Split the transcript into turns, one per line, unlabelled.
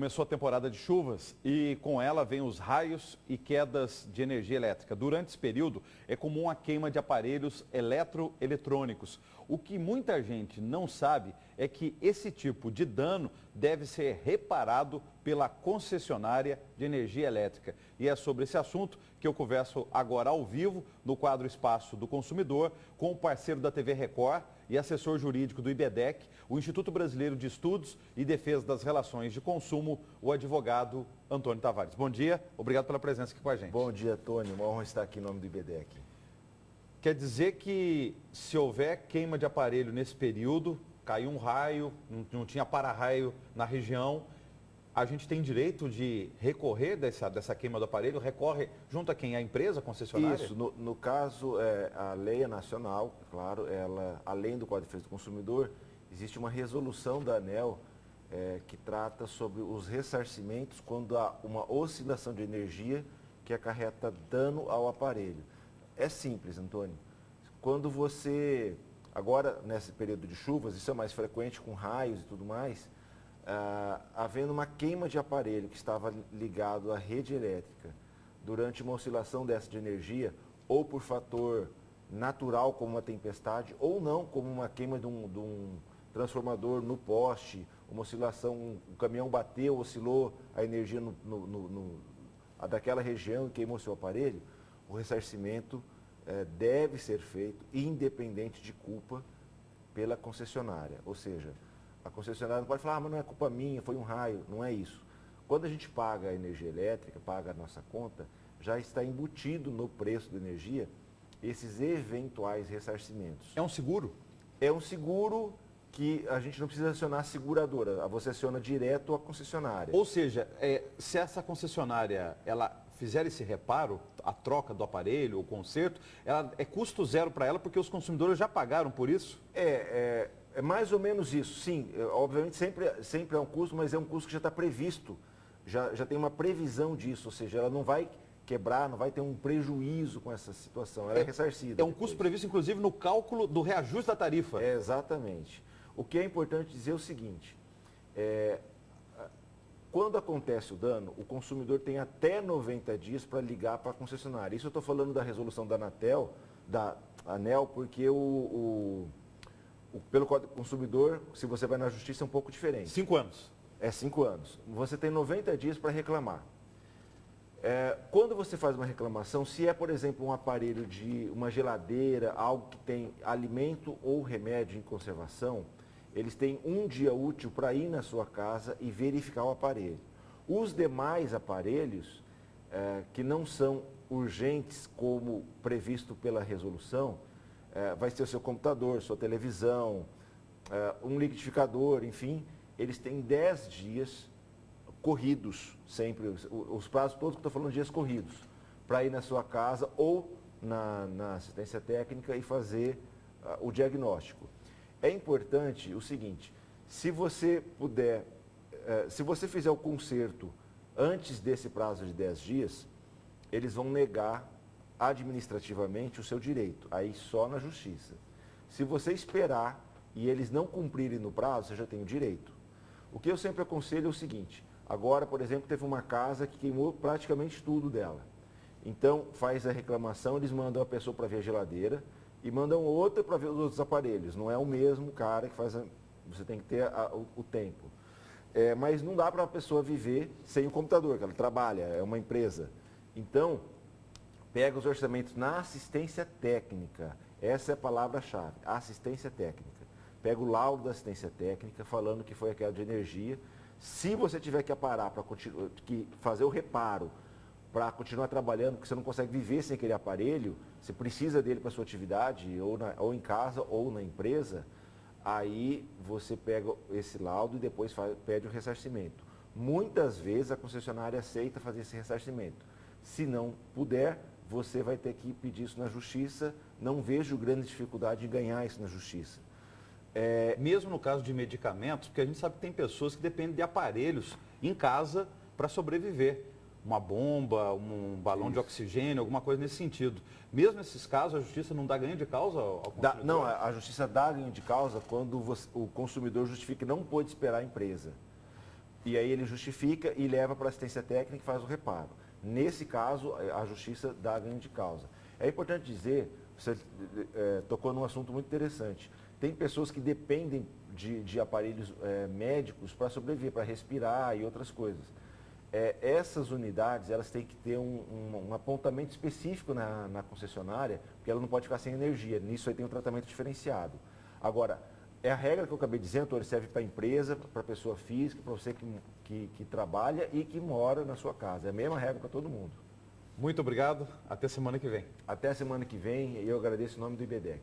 Começou a temporada de chuvas e com ela vem os raios e quedas de energia elétrica. Durante esse período é comum a queima de aparelhos eletroeletrônicos. O que muita gente não sabe é que esse tipo de dano deve ser reparado pela concessionária de energia elétrica. E é sobre esse assunto que eu converso agora ao vivo no quadro Espaço do Consumidor com o parceiro da TV Record e assessor jurídico do IBEDEC, o Instituto Brasileiro de Estudos e Defesa das Relações de Consumo, o advogado Antônio Tavares. Bom dia, obrigado pela presença aqui com a gente.
Bom dia, Tony. Uma honra estar aqui em nome do IBEDEC.
Quer dizer que se houver queima de aparelho nesse período, caiu um raio, não tinha para-raio na região, a gente tem direito de recorrer dessa queima do aparelho? Recorre junto a quem? A empresa, a concessionária?
Isso, no caso, a lei é nacional, claro, ela, além do Código de Defesa do Consumidor, existe uma resolução da ANEEL que trata sobre os ressarcimentos quando há uma oscilação de energia que acarreta dano ao aparelho. É simples, Antônio. Quando você, agora nesse período de chuvas, isso é mais frequente com raios e tudo mais, havendo uma queima de aparelho que estava ligado à rede elétrica durante uma oscilação dessa de energia, ou por fator natural como uma tempestade, ou não como uma queima de um transformador no poste, uma oscilação, um caminhão bateu, oscilou a energia daquela região e queimou seu aparelho, o ressarcimento deve ser feito independente de culpa pela concessionária, ou seja, a concessionária não pode falar, mas não é culpa minha, foi um raio. Não é isso. Quando a gente paga a energia elétrica, paga a nossa conta, já está embutido no preço da energia esses eventuais ressarcimentos.
É um seguro?
É um seguro que a gente não precisa acionar a seguradora, você aciona direto a concessionária.
Ou seja, se essa concessionária ela fizer esse reparo, a troca do aparelho, o conserto, ela é custo zero para ela porque os consumidores já pagaram por isso?
É mais ou menos isso, sim. Obviamente sempre é um custo, mas é um custo que já está previsto. Já tem uma previsão disso, ou seja, ela não vai quebrar, não vai ter um prejuízo com essa situação, ela é ressarcida.
É um custo previsto, inclusive, no cálculo do reajuste da tarifa.
Exatamente. O que é importante dizer é o seguinte, quando acontece o dano, o consumidor tem até 90 dias para ligar para a concessionária. Isso eu estou falando da resolução da ANEEL, porque pelo Código do Consumidor, se você vai na justiça, é um pouco diferente.
5 anos.
É 5 anos. Você tem 90 dias para reclamar. Quando você faz uma reclamação, se é, por exemplo, um aparelho de uma geladeira, algo que tem alimento ou remédio em conservação, eles têm um dia útil para ir na sua casa e verificar o aparelho. Os demais aparelhos, que não são urgentes como previsto pela resolução, vai ser o seu computador, sua televisão, um liquidificador, enfim, eles têm 10 dias corridos, sempre, os prazos todos que eu estou falando, dias corridos, para ir na sua casa ou na assistência técnica e fazer o diagnóstico. É importante o seguinte, se você puder, se você fizer o conserto antes desse prazo de 10 dias, eles vão negar administrativamente o seu direito, aí só na justiça. Se você esperar e eles não cumprirem no prazo, você já tem o direito. O que eu sempre aconselho é o seguinte, agora, por exemplo, teve uma casa que queimou praticamente tudo dela. Então, faz a reclamação, eles mandam a pessoa para ver a geladeira e mandam outra para ver os outros aparelhos. Não é o mesmo cara que faz, você tem que ter o tempo. Mas não dá para a pessoa viver sem o computador, que ela trabalha, é uma empresa. Então, pega os orçamentos na assistência técnica. Essa é a palavra-chave, assistência técnica. Pega o laudo da assistência técnica falando que foi a queda de energia. Se você tiver que parar para fazer o reparo, para continuar trabalhando, porque você não consegue viver sem aquele aparelho, você precisa dele para a sua atividade, ou em casa ou na empresa, aí você pega esse laudo e depois pede o ressarcimento. Muitas vezes a concessionária aceita fazer esse ressarcimento. Se não puder, você vai ter que pedir isso na justiça. Não vejo grande dificuldade em ganhar isso na justiça.
Mesmo no caso de medicamentos, porque a gente sabe que tem pessoas que dependem de aparelhos em casa para sobreviver. Uma bomba, um balão de oxigênio, alguma coisa nesse sentido. Mesmo nesses casos, a justiça não dá ganho de causa ao consumidor?
Não, a justiça dá ganho de causa quando o consumidor justifica que não pôde esperar a empresa. E aí ele justifica e leva para a assistência técnica e faz o reparo. Nesse caso, a justiça dá ganho de causa. É importante dizer, você tocou num assunto muito interessante. Tem pessoas que dependem de aparelhos médicos para sobreviver, para respirar e outras coisas. Essas unidades, elas têm que ter um apontamento específico na concessionária, porque ela não pode ficar sem energia. Nisso aí tem um tratamento diferenciado. Agora, é a regra que eu acabei dizendo, ele serve para a empresa, para a pessoa física, para você que trabalha e que mora na sua casa. É a mesma regra para todo mundo.
Muito obrigado, até semana que vem.
Até a semana que vem, e eu agradeço em nome do IBDEC.